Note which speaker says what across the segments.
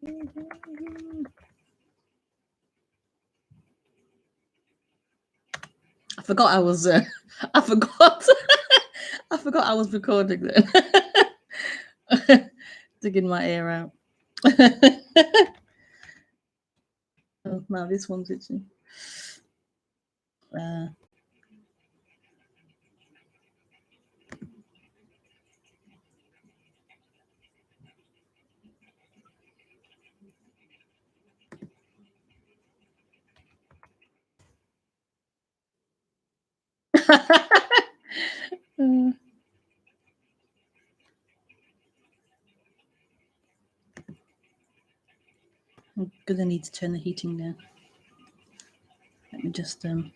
Speaker 1: I forgot I was. I forgot. I forgot I was recording then. Digging my ear out. Oh, now this one's itching. I'm gonna need to turn the heating down. Let me just bum,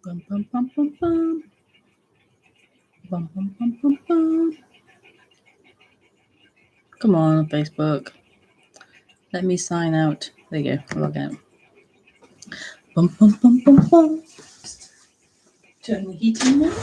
Speaker 1: bum, bum, bum, bum. Bum, bum, bum, bum, bum. Come on, Facebook. Let me sign out. There you go. Log out. Bum, bum, bum, bum, bum. Turn the heating down.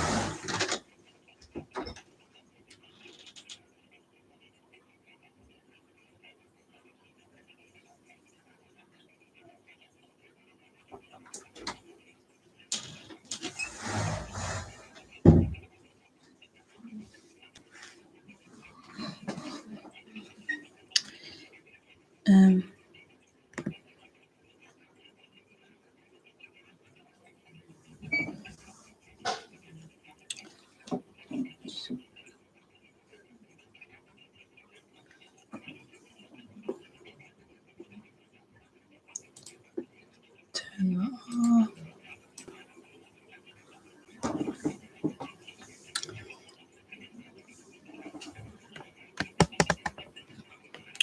Speaker 1: Turn that off.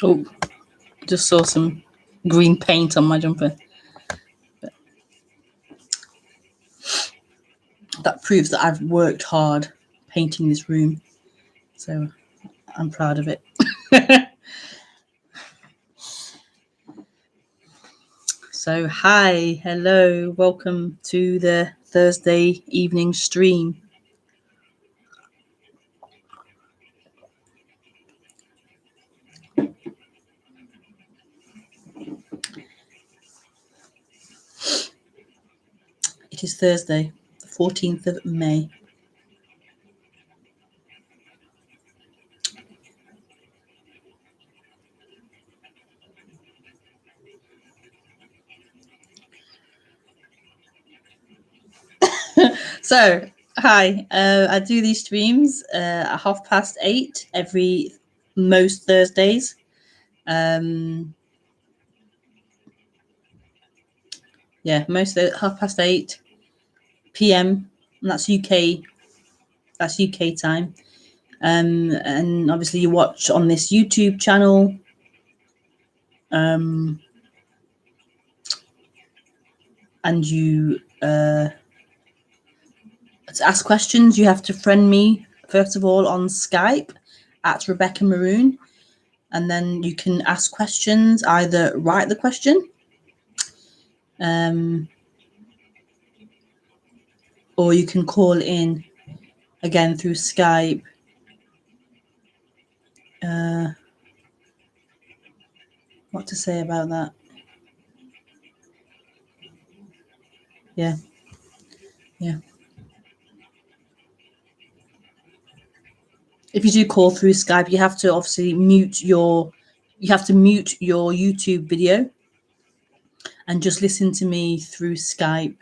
Speaker 1: Oh, just saw some green paint on my jumper. But that proves that I've worked hard painting this room. So I'm proud of it. So hi, hello, welcome to the Thursday evening stream. It is Thursday, the 14th of May. So, hi, I do these streams at 8:30 most Thursdays. Most 8:30 p.m. And that's UK time. And obviously you watch on this YouTube channel. And you to ask questions, you have to friend me first of all on Skype at Rebekah Maroon, and then you can ask questions, either write the question or you can call in again through Skype. What to say about that? Yeah. If you do call through Skype, you have to obviously mute your YouTube video and just listen to me through Skype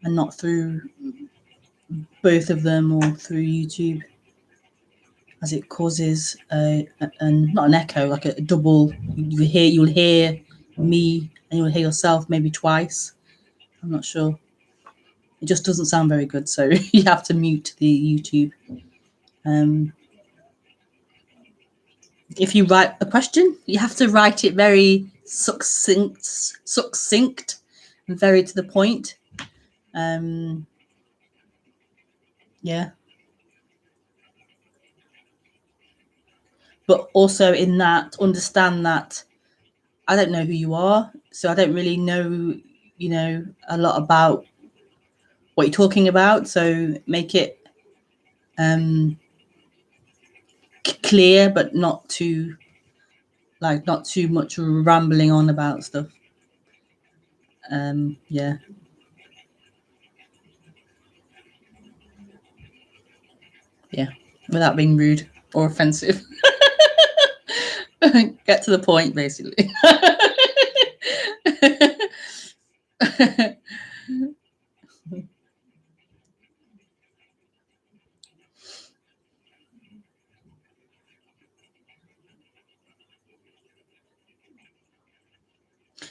Speaker 1: and not through both of them or through YouTube, as it causes not an echo, like a double. You'll hear me and you'll hear yourself maybe twice. I'm not sure. It just doesn't sound very good, so you have to mute the YouTube. If you write a question, you have to write it very succinct and very to the point. Yeah. But also in that, understand that I don't know who you are, so I don't really know, a lot about what you're talking about. So make it clear, but not too much rambling on about stuff. Yeah. Yeah, without being rude or offensive. Get to the point, basically.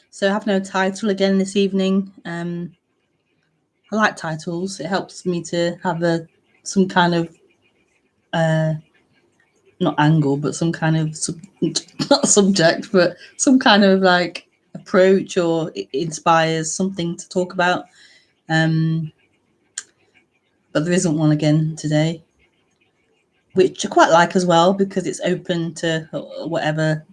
Speaker 1: So I have no title again this evening. I like titles. It helps me to have some kind of not angle, but some kind of not subject, but some kind of like approach, or it inspires something to talk about. But there isn't one again today, which I quite like as well, because it's open to whatever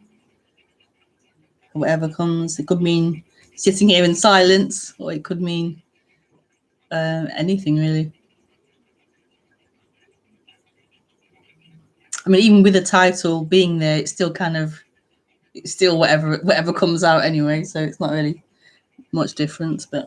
Speaker 1: comes. It could mean sitting here in silence, or it could mean anything really. I mean, even with the title being there, it's still whatever comes out anyway. So it's not really much difference, but.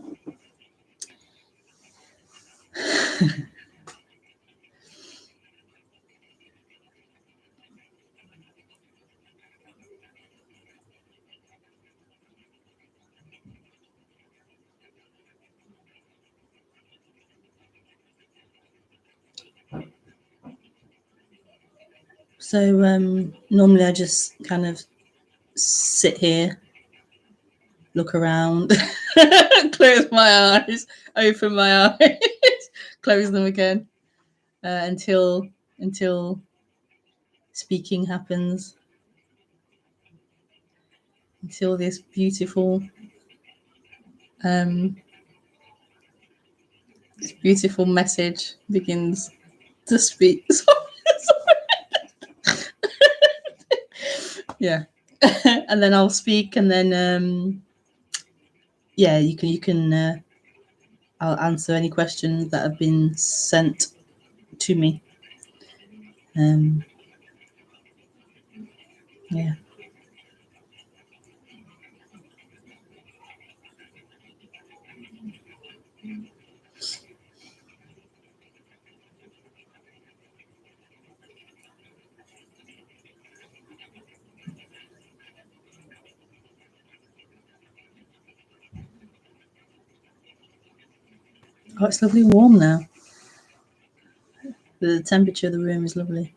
Speaker 1: So normally I just kind of sit here, look around, close my eyes, open my eyes, close them again, until speaking happens, until this beautiful message begins to speak. Yeah. And then I'll speak, and then yeah, you can I'll answer any questions that have been sent to me. Yeah. Oh, it's lovely warm now. The temperature of the room is lovely.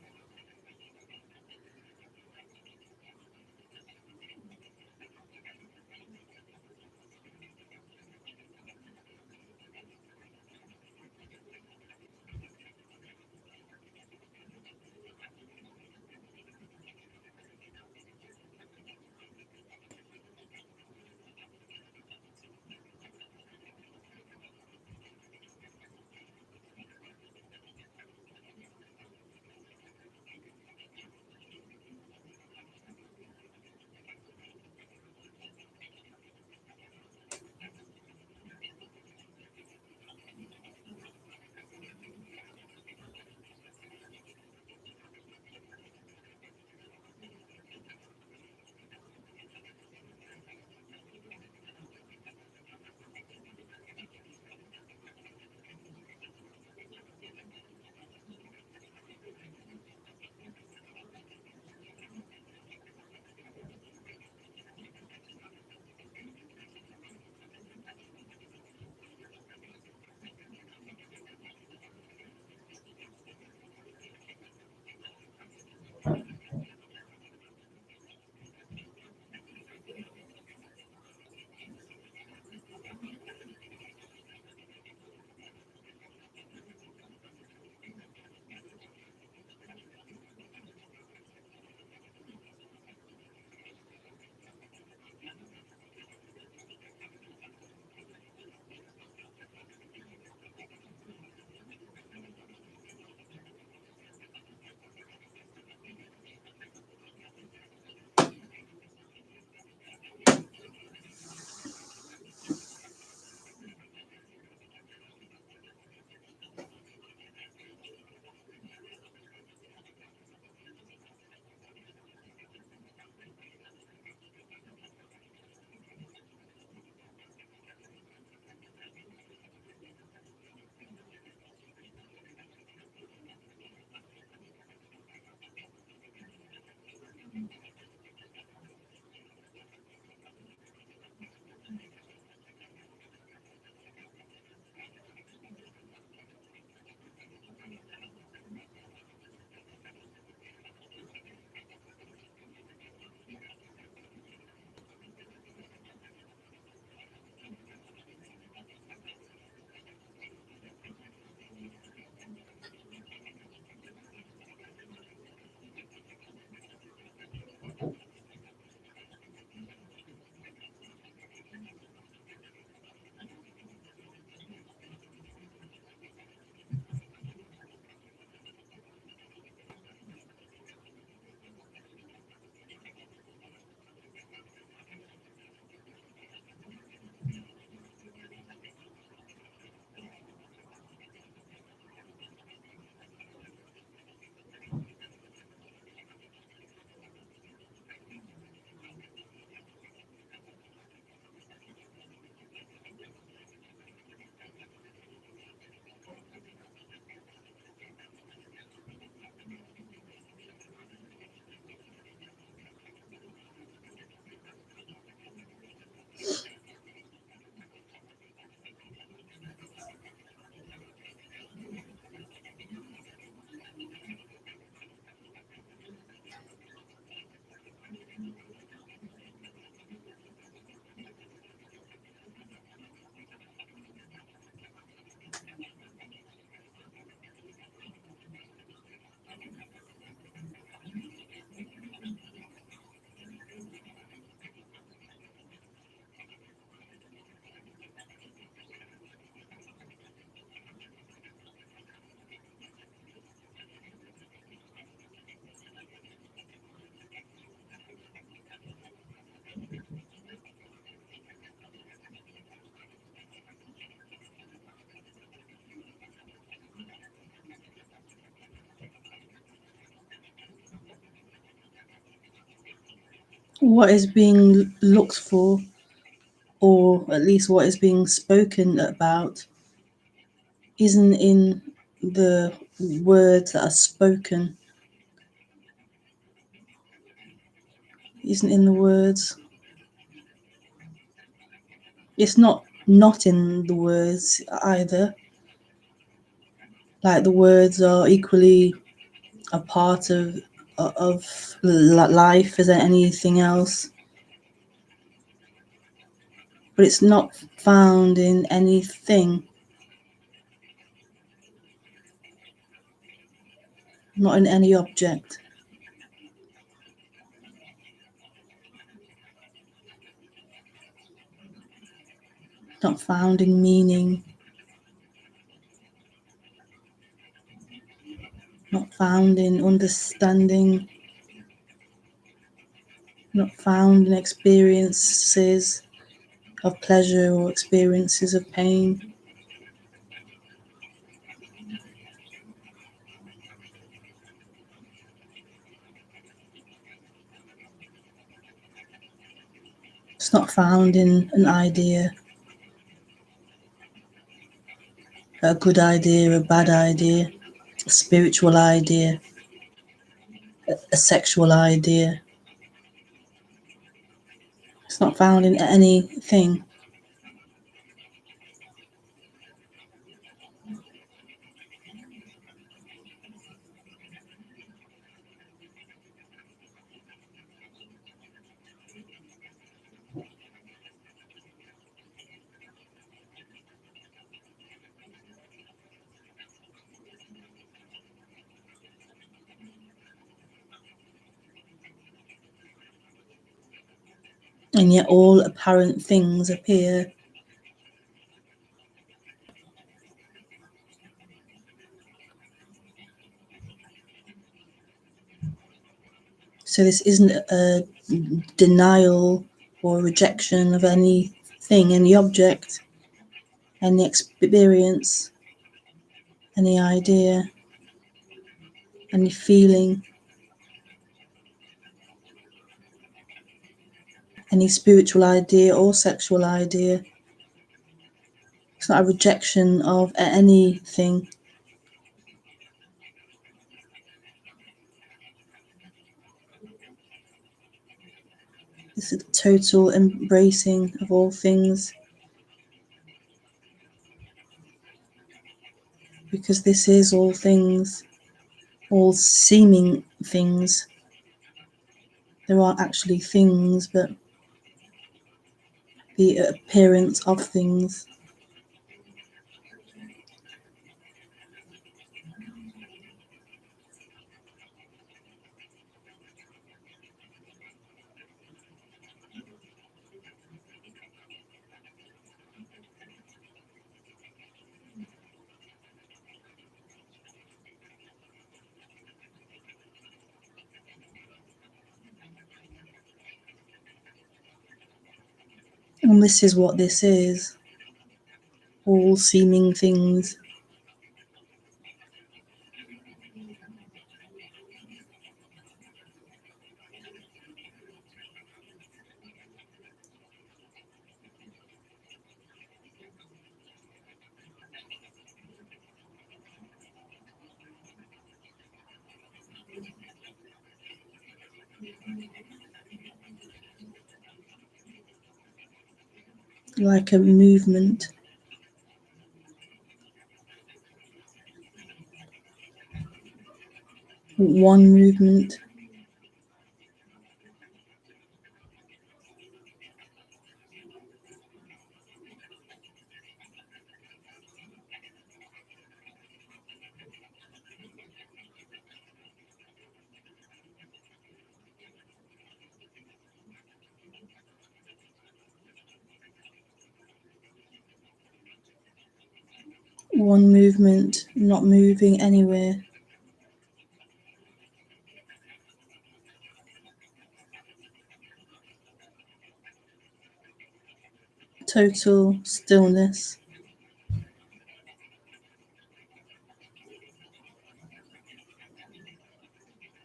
Speaker 1: what is being looked for, or at least what is being spoken about, isn't in the words that are spoken, isn't in the words. It's not in the words either. Like the words are equally a part of life as anything else, but it's not found in anything, not in any object. Not found in meaning, not found in understanding, not found in experiences of pleasure or experiences of pain. It's not found in an idea, a good idea, a bad idea, a spiritual idea, a sexual idea. It's not found in anything. And yet all apparent things appear. So this isn't a denial or rejection of anything, any object, any experience, any idea, any feeling, any spiritual idea or sexual idea. It's not a rejection of anything. It's a total embracing of all things, because this is all things, all seeming things. There aren't actually things, but the appearance of things. And this is what this is, all seeming things. Like a movement, one movement, one movement, not moving anywhere. Total stillness.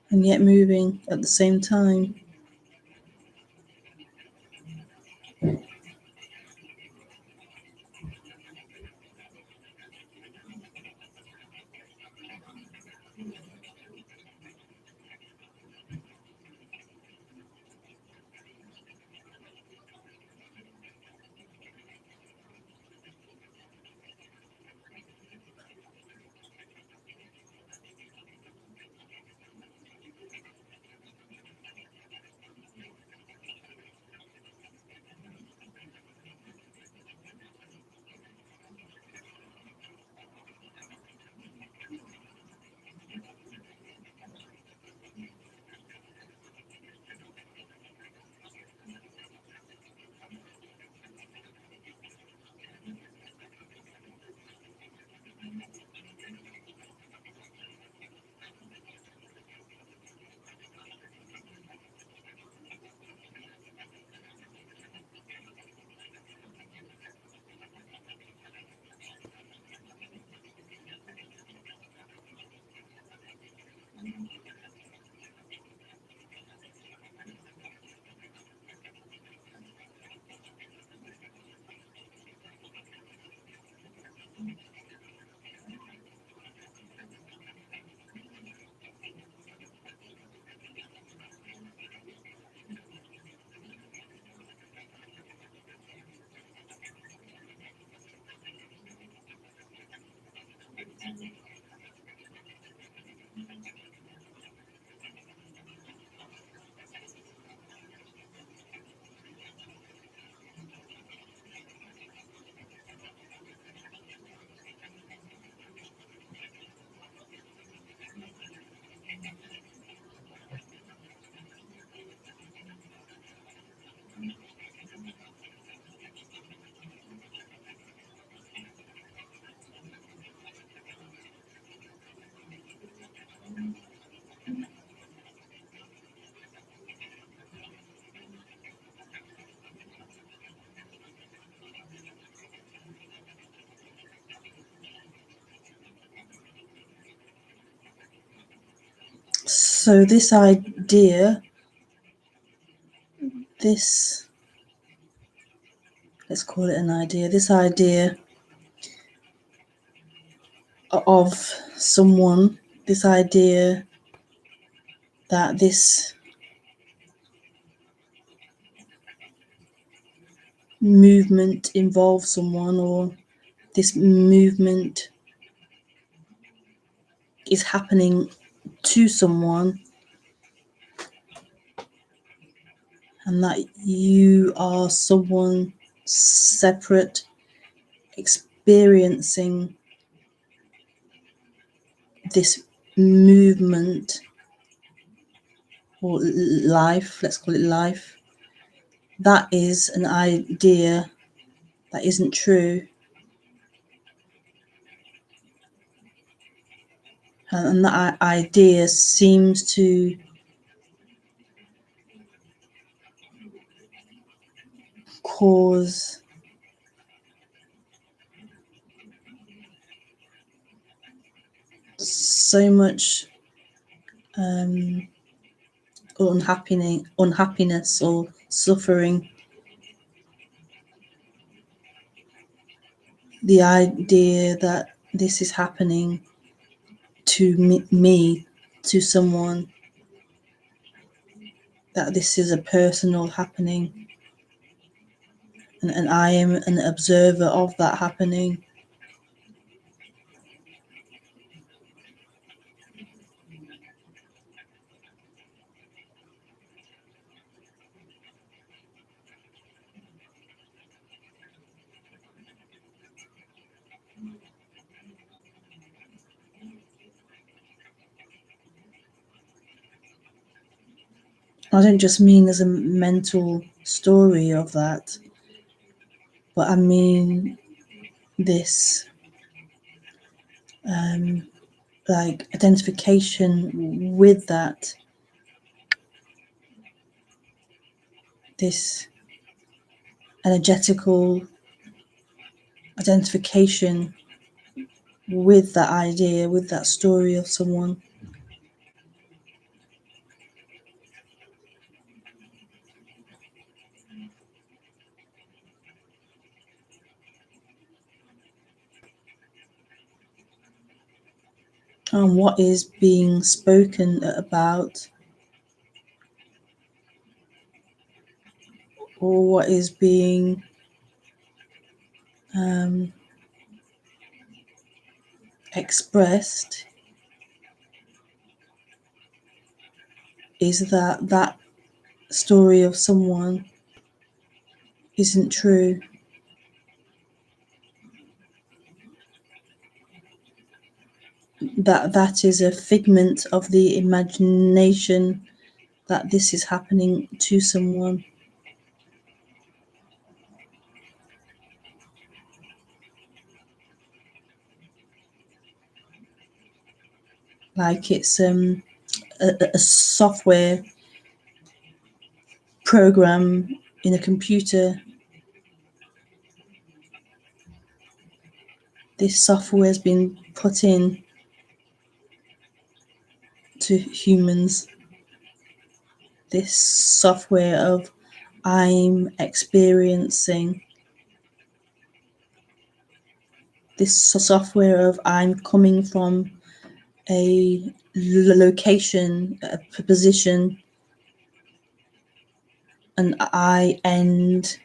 Speaker 1: And yet moving at the same time. So this idea, this, let's call it an idea, this idea of someone, this idea that this movement involves someone, or this movement is happening to someone, and that you are someone separate experiencing this movement or life, let's call it life. That is an idea that isn't true. And that idea seems to cause so much unhappiness or suffering. The idea that this is happening to me, to someone, that this is a personal happening, and I am an observer of that happening. I don't just mean as a mental story of that, but I mean this like identification with that, this energetical identification with that idea, with that story of someone. and what is being spoken about, or what is being expressed, is that that story of someone isn't true. That is a figment of the imagination, that this is happening to someone. Like it's a software program in a computer. This software has been put in to humans. This software of I'm experiencing. This software of I'm coming from a location, a position, and I end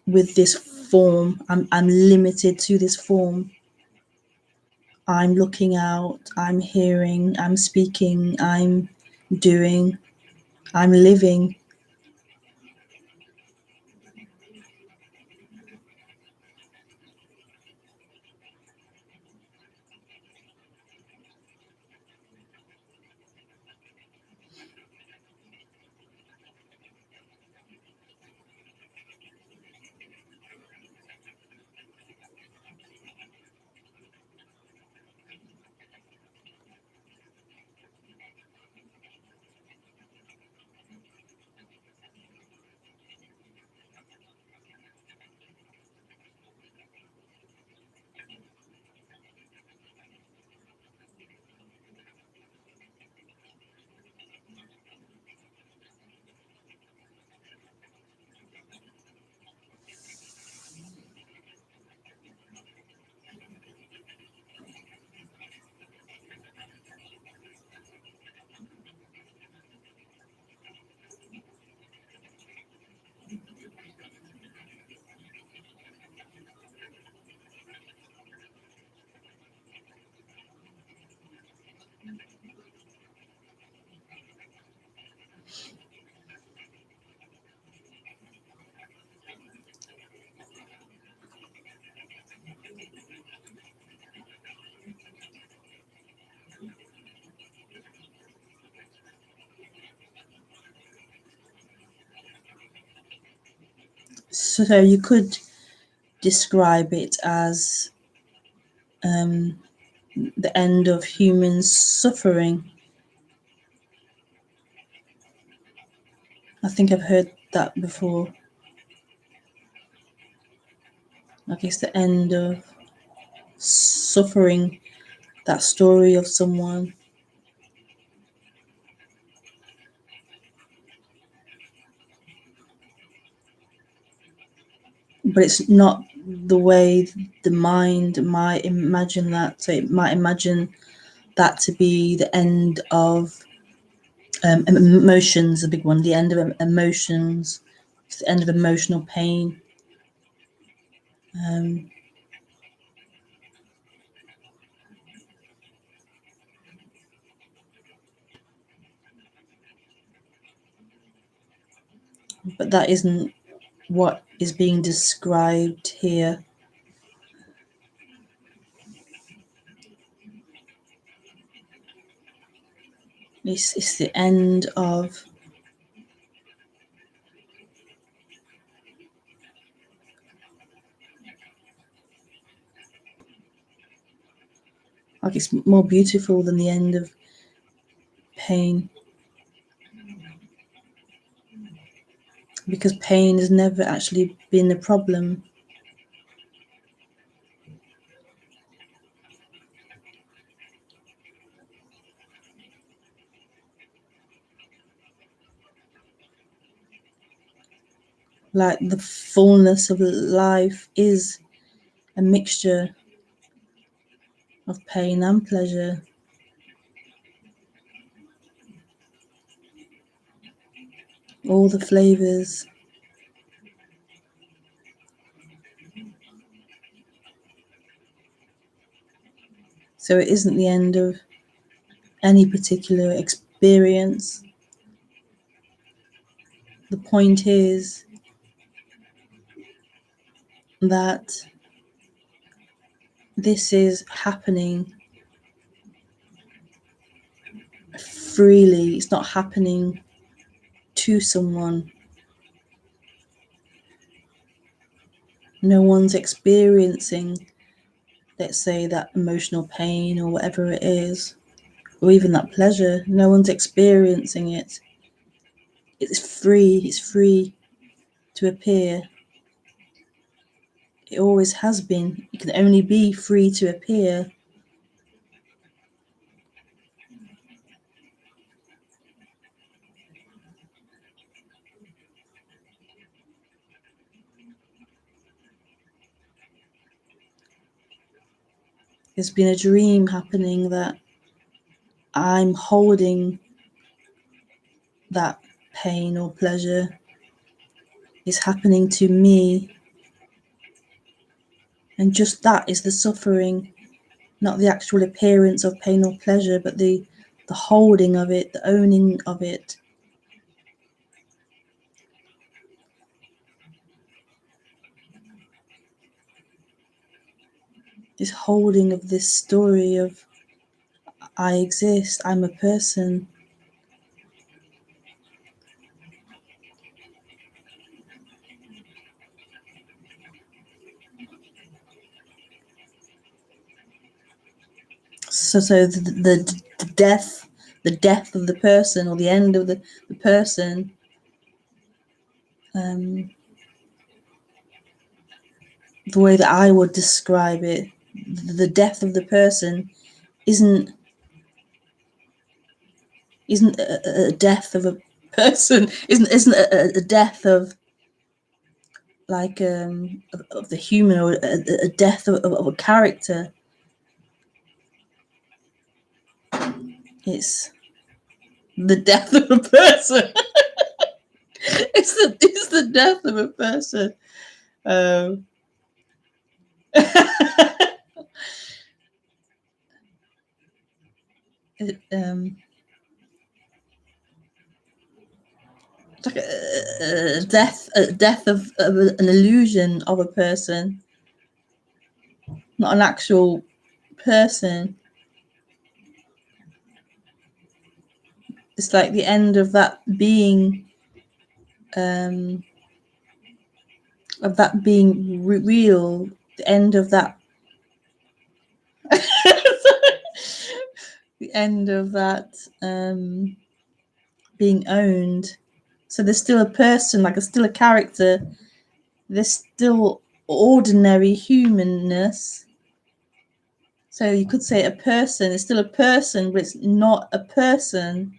Speaker 1: with this form. I'm limited to this form. I'm looking out, I'm hearing, I'm speaking, I'm doing, I'm living. So you could describe it as the end of human suffering. I think I've heard that before. Like it's the end of suffering, that story of someone. But it's not the way the mind might imagine that. So it might imagine that to be the end of emotions, a big one, the end of emotions, it's the end of emotional pain. But that isn't what is being described here. It's the end of like it's more beautiful than the end of pain, because pain has never actually been a problem. Like the fullness of life is a mixture of pain and pleasure. all the flavors. So it isn't the end of any particular experience. The point is that this is happening freely. It's not happening to someone. No one's experiencing, let's say, that emotional pain or whatever it is, or even that pleasure. No one's experiencing it. It's free to appear. It always has been. It can only be free to appear. There's been a dream happening that I'm holding that pain or pleasure. Is happening to me. And just that is the suffering, not the actual appearance of pain or pleasure, but the holding of it, the owning of it. This holding of this story of I exist, I'm a person. So the death of the person, or the end of the person, the way that I would describe it, the death of the person isn't a death of a person, isn't a death of like of the human, or a death of a character. It's the death of a person. It's the death of a person. It, it's like a death of an illusion of a person, not an actual person. It's like the end of that being, real. The end of that. The end of that being owned. So there's still a person, like still a character. There's still ordinary humanness. So you could say a person is still a person, but it's not a person.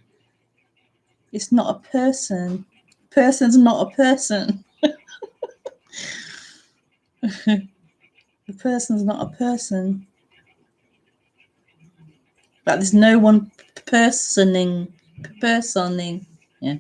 Speaker 1: It's not a person. Person's not a person. The person's not a person. But there's no one personing. Yeah.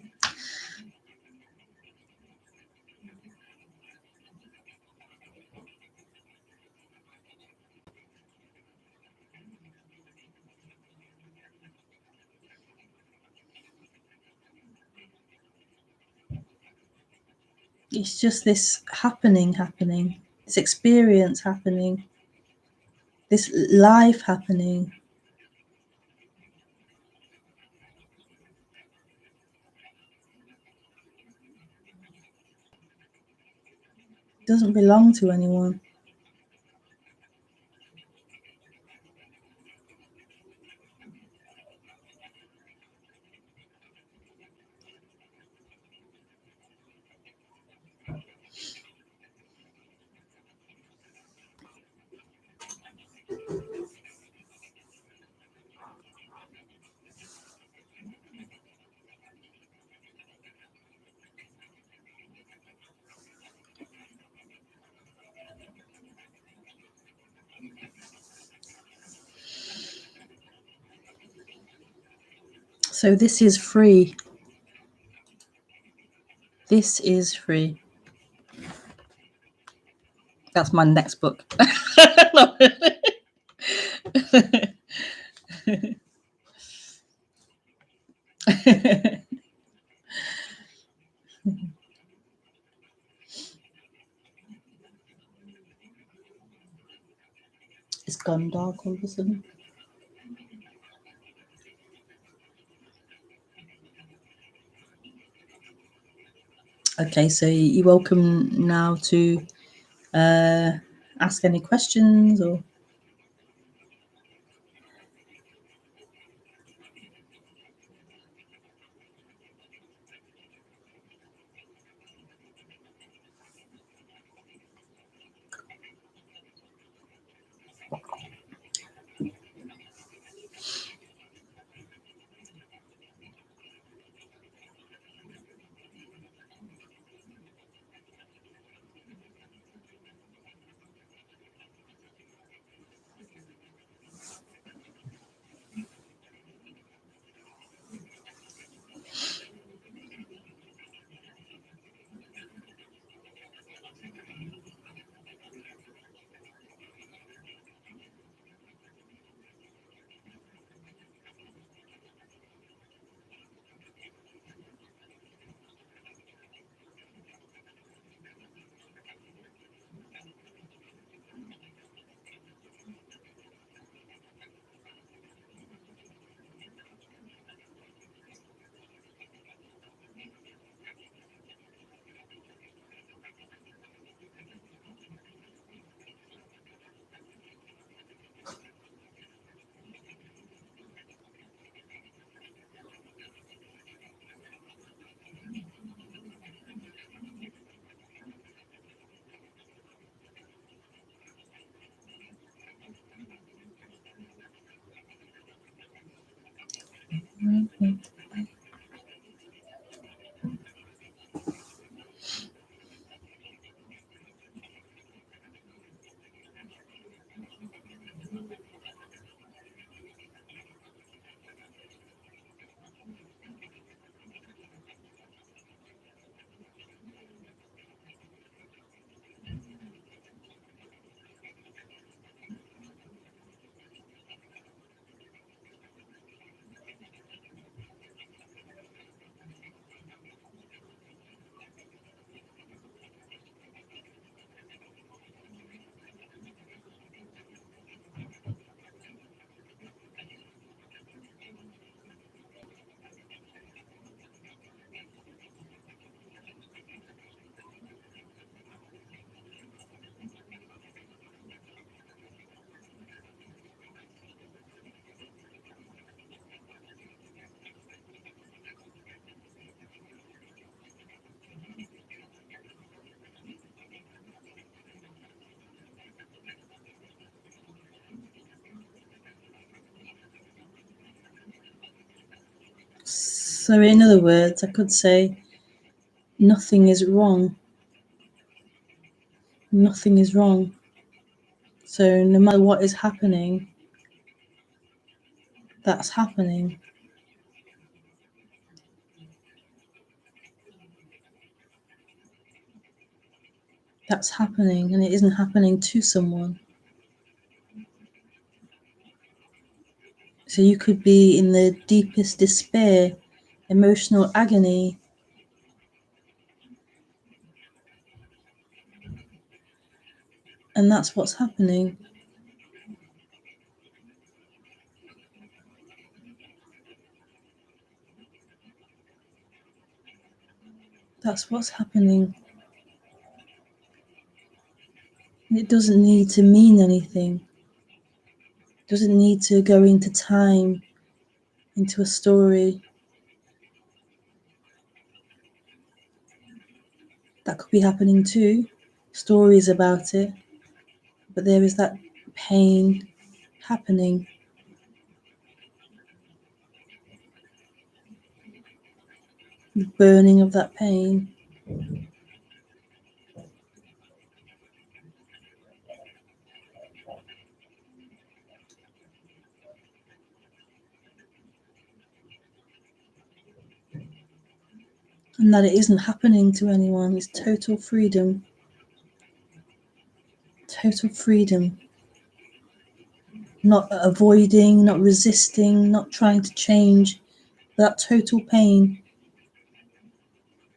Speaker 1: It's just this happening, this experience happening, this life happening. It doesn't belong to anyone. So this is free. This is free. That's my next book. It's gone dark all of a sudden. Okay, so you're welcome now to ask any questions or. So, in other words, I could say nothing is wrong. Nothing is wrong. So, no matter what is happening, that's happening. That's happening, and it isn't happening to someone. So, you could be in the deepest despair, emotional agony, and that's what's happening. That's what's happening. It doesn't need to mean anything. It doesn't need to go into time, into a story. That could be happening too. Stories about it. But there is that pain happening. The burning of that pain. and that it isn't happening to anyone. It's total freedom. Total freedom. Not avoiding, not resisting, not trying to change. That total pain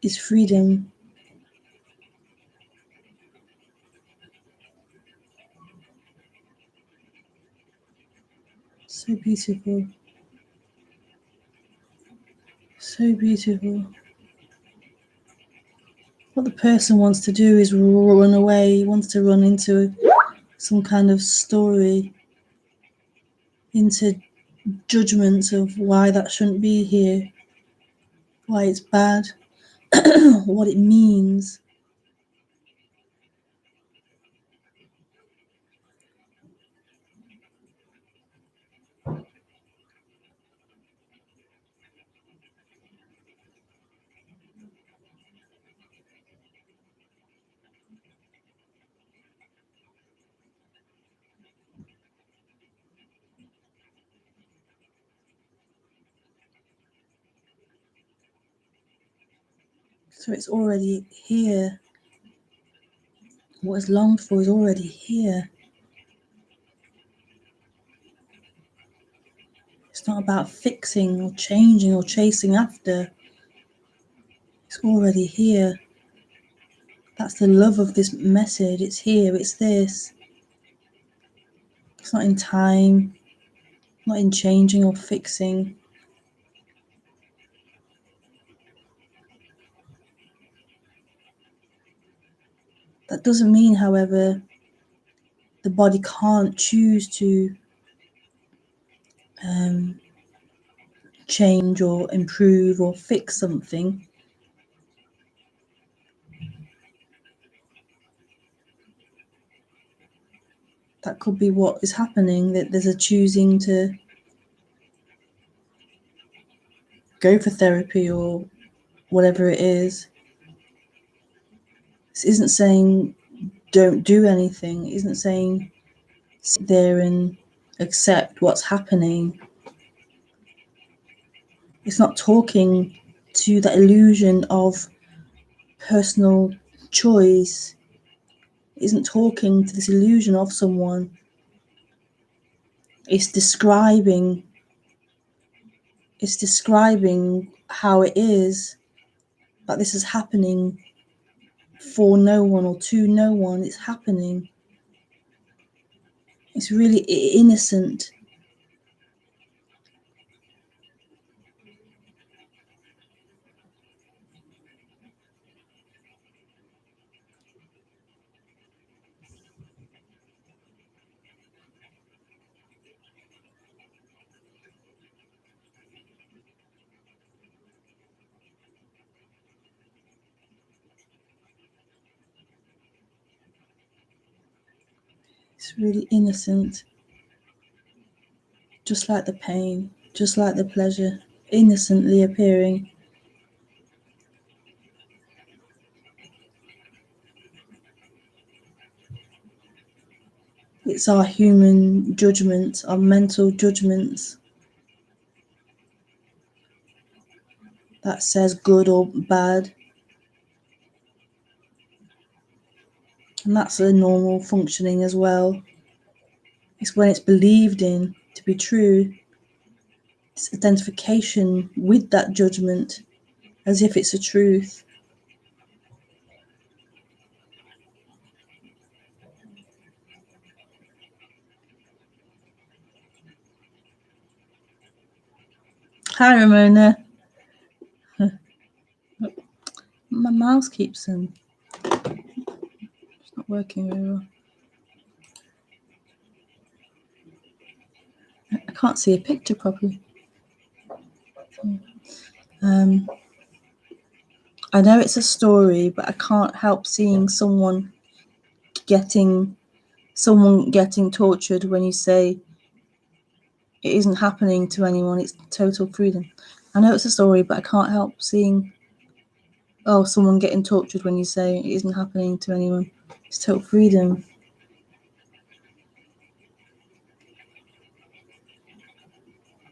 Speaker 1: is freedom. So beautiful. So beautiful. What the person wants to do is run away, wants to run into some kind of story, into judgments of why that shouldn't be here, why it's bad, what it means. So it's already here. What is longed for is already here. It's not about fixing or changing or chasing after. It's already here. That's the love of this message. It's here. It's this. It's not in time, not in changing or fixing. That doesn't mean, however, the body can't choose to change or improve or fix something. That could be what is happening, that there's a choosing to go for therapy or whatever it is. This isn't saying don't do anything. It isn't saying sit there and accept what's happening. It's not talking to that illusion of personal choice. It isn't talking to this illusion of someone. It's describing how it is, that this is happening for no one or to no one. It's happening. It's really innocent. It's really innocent. Just like the pain, just like the pleasure, innocently appearing. It's our human judgments, our mental judgments, that says good or bad. And that's a normal functioning as well. It's when it's believed in to be true. It's identification with that judgment as if it's a truth. Hi, Ramona. My mouse keeps it's not working very well. I can't see a picture properly. I know it's a story, but I can't help seeing someone getting tortured when you say it isn't happening to anyone. It's total freedom. I know it's a story, but I can't help seeing someone getting tortured when you say it isn't happening to anyone. It's total freedom.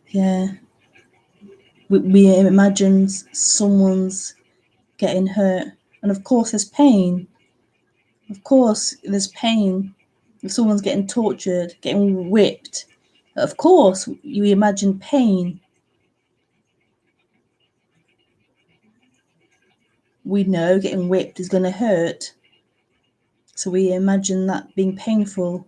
Speaker 1: Yeah. We imagine someone's getting hurt. And of course there's pain. Of course there's pain. If someone's getting tortured, getting whipped, of course you imagine pain. We know getting whipped is going to hurt. So we imagine that being painful.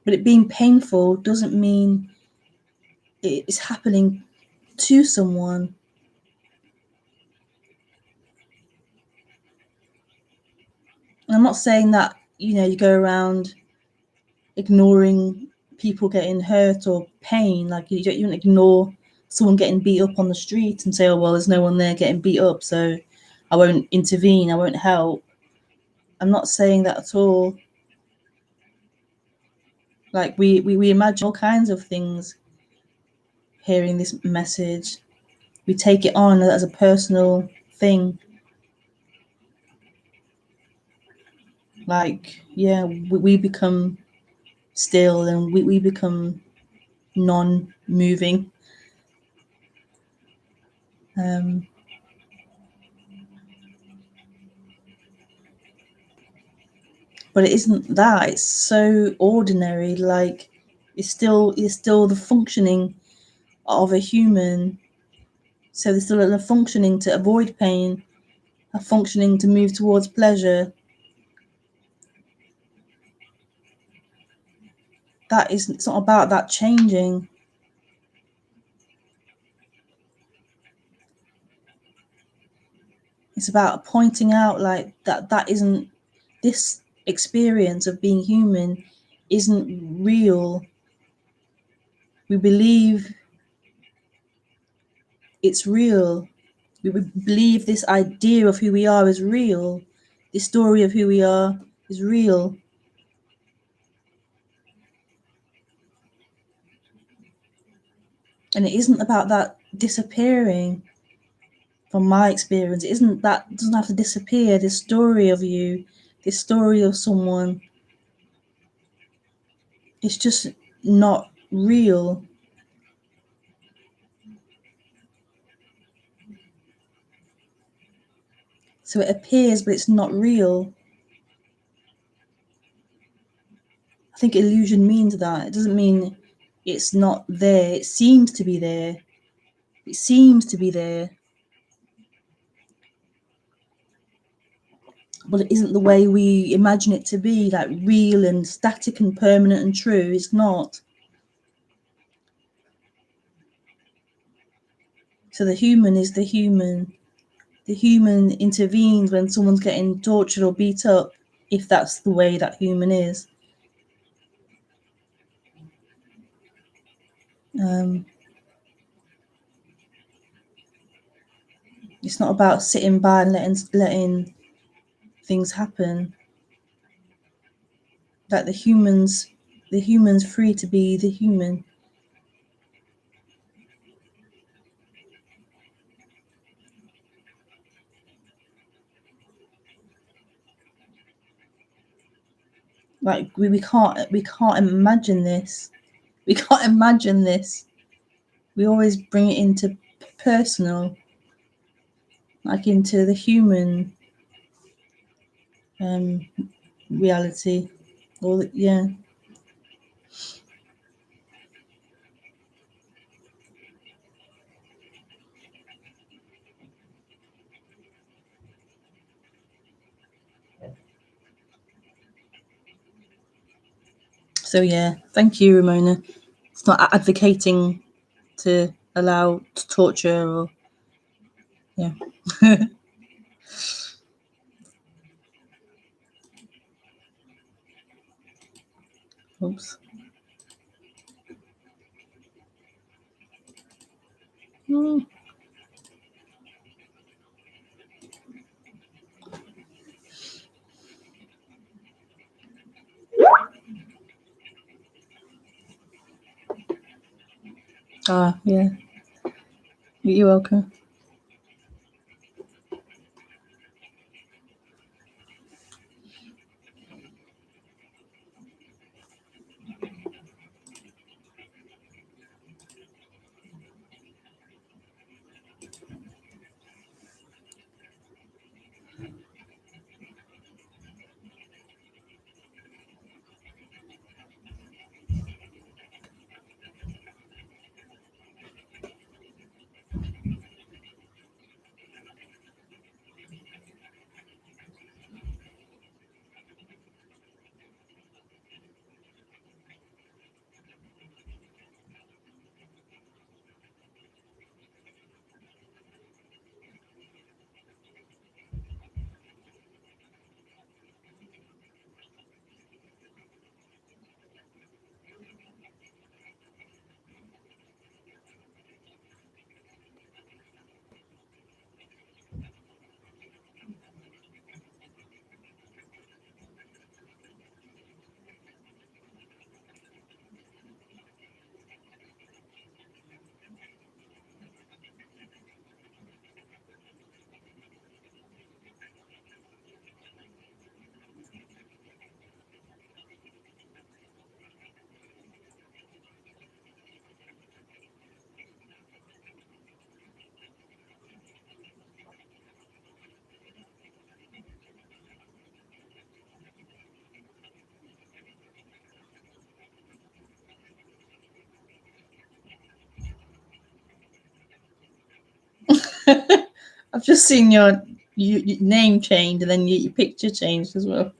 Speaker 1: But it being painful doesn't mean it's happening to someone. And I'm not saying that, you go around ignoring people getting hurt or pain. Like you don't ignore someone getting beat up on the street and say, oh, well, there's no one there getting beat up, so I won't intervene, I won't help. I'm not saying that at all. Like we imagine all kinds of things hearing this message. We take it on as a personal thing. Like, yeah, we become still and we become non-moving. But it isn't that. It's so ordinary. Like, it's still the functioning of a human. So there's still a functioning to avoid pain, a functioning to move towards pleasure. It's not about that changing. It's about pointing out like that isn't, this experience of being human isn't real. We believe it's real. We believe this idea of who we are is real. This story of who we are is real. And it isn't about that disappearing. From my experience, it doesn't have to disappear. This story of you, this story of someone, it's just not real. So it appears, but it's not real. I think illusion means that. It doesn't mean it's not there. It seems to be there. It seems to be there. But it isn't the way we imagine it to be, like real and static and permanent and true. It's not. So the human is the human. The human intervenes when someone's getting tortured or beat up, if that's the way that human is. It's not about sitting by and letting things happen. Like the human's free to be the human. Like we can't imagine this. We can't imagine this. We always bring it into personal, like into the human reality. Yeah. So yeah, thank you, Ramona. It's not advocating to allow torture or yeah. Oops. Mm. Yeah. You're welcome. I've just seen your name changed and then your picture changed as well.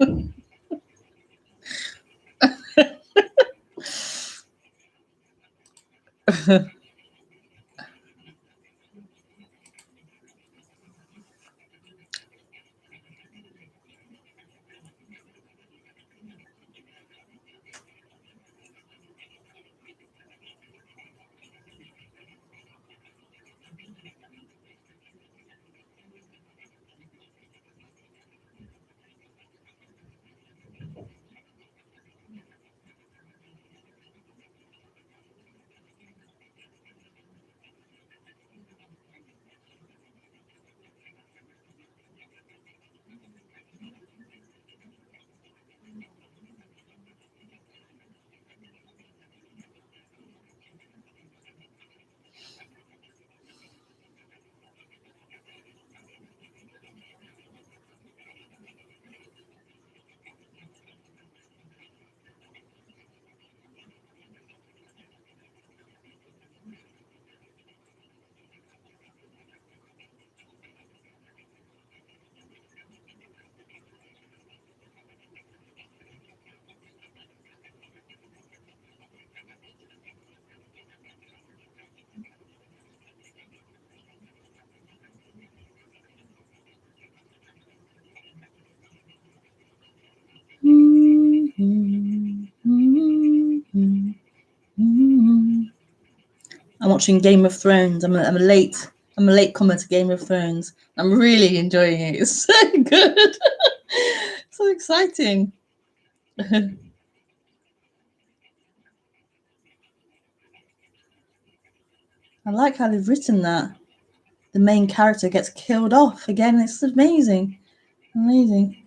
Speaker 1: I'm watching Game of Thrones. I'm a late comer to Game of Thrones. I'm really enjoying it. It's so good. So exciting. I like how they've written that. The main character gets killed off again. It's amazing. Amazing.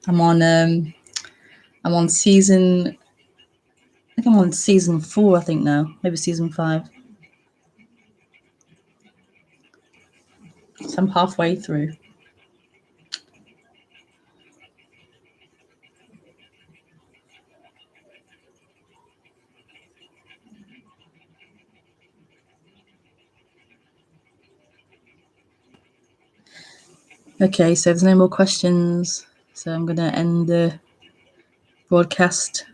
Speaker 1: I'm on season. I think I'm on season 4. I think now, maybe season 5. So I'm halfway through. Okay, so there's no more questions. So I'm going to end the broadcast.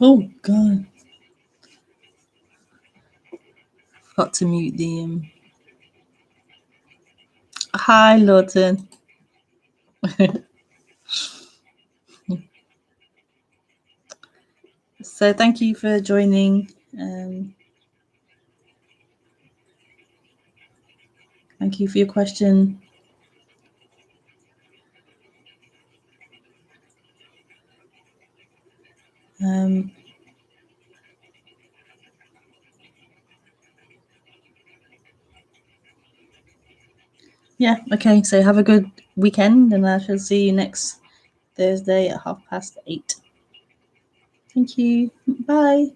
Speaker 1: Oh, God. Got to mute the... Hi, Lawton. So thank you for joining. Thank you for your question. Yeah, okay. So have a good weekend, and I shall see you next Thursday at 8:30. Thank you. Bye.